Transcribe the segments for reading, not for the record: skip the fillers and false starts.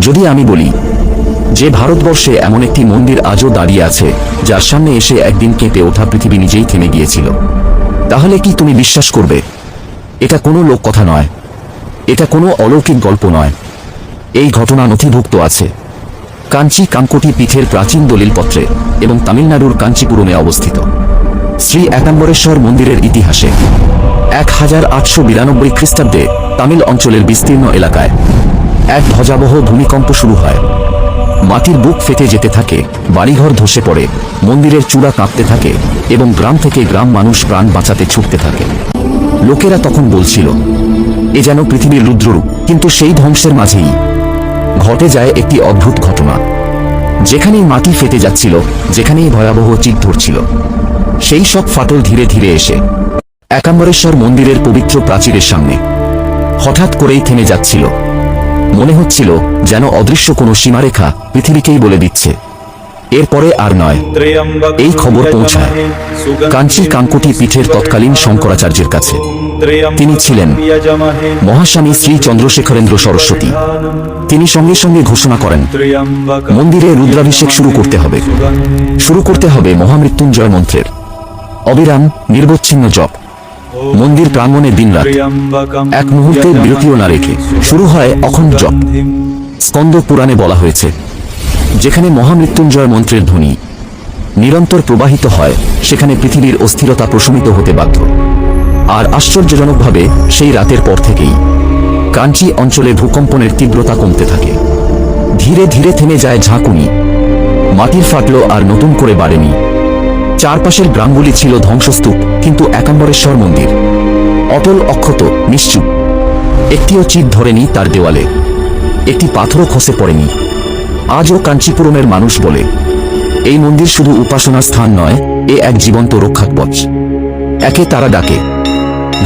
যদি আমি বলি যে ভারতবর্ষে এমন একটি মন্দির আজও দাঁড়িয়ে আছে যার সামনে এসে একদিন কেঁপে ওঠা পৃথিবী নিজেই থেমে গিয়েছিল, তাহলে কি তুমি বিশ্বাস করবে? এটা কোনো লোককথা নয়, এটা কোনো অলৌকিক গল্প নয়। এই ঘটনা নথিভুক্ত আছে কাঞ্চি কাঙ্কটি পীঠের প্রাচীন দলিলপত্রে এবং তামিলনাড়ুর কাঞ্চিপুরমে অবস্থিত শ্রী একাম্বরেশ্বর মন্দিরের ইতিহাসে। 1892 খ্রিস্টাব্দে তামিল অঞ্চলের বিস্তীর্ণ এলাকায় এক ধ্বজাবহ ভূমিকম্প শুরু হয়। মাটির বুক ফেটে যেতে থাকে, বাড়িঘর ধসে পড়ে, মন্দিরের চূড়া কাঁপতে থাকে এবং গ্রাম থেকে গ্রাম মানুষ প্রাণ বাঁচাতে ছুটতে থাকে। লোকেরা তখন বলছিল এ যেন পৃথিবীর রুদ্ররূপ। কিন্তু সেই ধ্বংসের মাঝেই ঘটে যায় একটি অদ্ভুত ঘটনা। যেখানেই মাটি ফেটে যাচ্ছিল, যেখানেই ভয়াবহ চিৎ ধরছিল, সেই সব ফাটল ধীরে ধীরে এসে একাম্বরেশ্বর মন্দিরের পবিত্র প্রাচীরের সামনে হঠাৎ করেই থেমে যাচ্ছিল। মনে হচ্ছিল যেন অদৃশ্য কোনো সীমারেখা পৃথিবীকেই বলে দিচ্ছে এরপরে আর নয়। এই খবর পৌঁছায় কাঞ্চি কাঙ্কটি পীঠের তৎকালীন শঙ্করাচার্যের কাছে। তিনি ছিলেন মহাস্বামী শ্রী চন্দ্রশেখরেন্দ্র সরস্বতী। তিনি সঙ্গে সঙ্গে ঘোষণা করেন মন্দিরে রুদ্রাভিষেক শুরু করতে হবে মহামৃত্যুঞ্জয় মন্ত্রের অবিরাম নির্বচ্ছিন্ন জপ। মন্দির প্রাঙ্গণে দিনরাত এক মুহূর্তে বিরতিও না রেখে শুরু হয় অখণ্ড জপ। স্কন্দ পুরাণে বলা হয়েছে যেখানে মহামৃত্যুঞ্জয় মন্ত্রের ধ্বনি নিরন্তর প্রবাহিত হয় সেখানে পৃথিবীর অস্থিরতা প্রশমিত হতে বাধ্য। আর আশ্চর্যজনকভাবে সেই রাতের পর থেকেই কাঞ্চি অঞ্চলে ভূকম্পনের তীব্রতা কমতে থাকে। ধীরে ধীরে থেমে যায় ঝাঁকুনি, মাটির ফাটল আর নতুন করে বাড়েনি। চারপাশের গ্রামগুলি ছিল ধ্বংসস্তূপ, কিন্তু একাম্বরেশ্বর মন্দির অটল, অক্ষত, নিশ্চুপ। একটিও চিৎ ধরেনি তার দেওয়ালে, একটি পাথরও খসে পড়েনি। আজও কাঞ্চিপুরমের মানুষ বলে এই মন্দির শুধু উপাসনার স্থান নয়, এ এক জীবন্ত রক্ষাকবচ। একে তারা ডাকে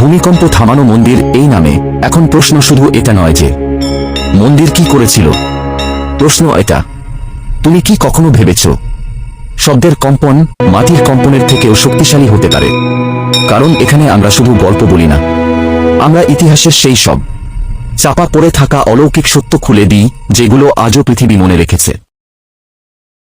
ভূমিকম্প থামানো মন্দির এই নামে। এখন প্রশ্ন শুধু এটা নয় যে মন্দির কি করেছিল, প্রশ্ন এটা তুমি কি কখনো ভেবেছ শব্দের কম্পন মাটির কম্পনের থেকেও শক্তিশালী হতে পারে? কারণ এখানে আমরা শুধু গল্প বলি না, আমরা ইতিহাসের সেই সব চাপা পড়ে থাকা অলৌকিক সত্য খুলে দিই যেগুলো আজও পৃথিবী মনে রেখেছে।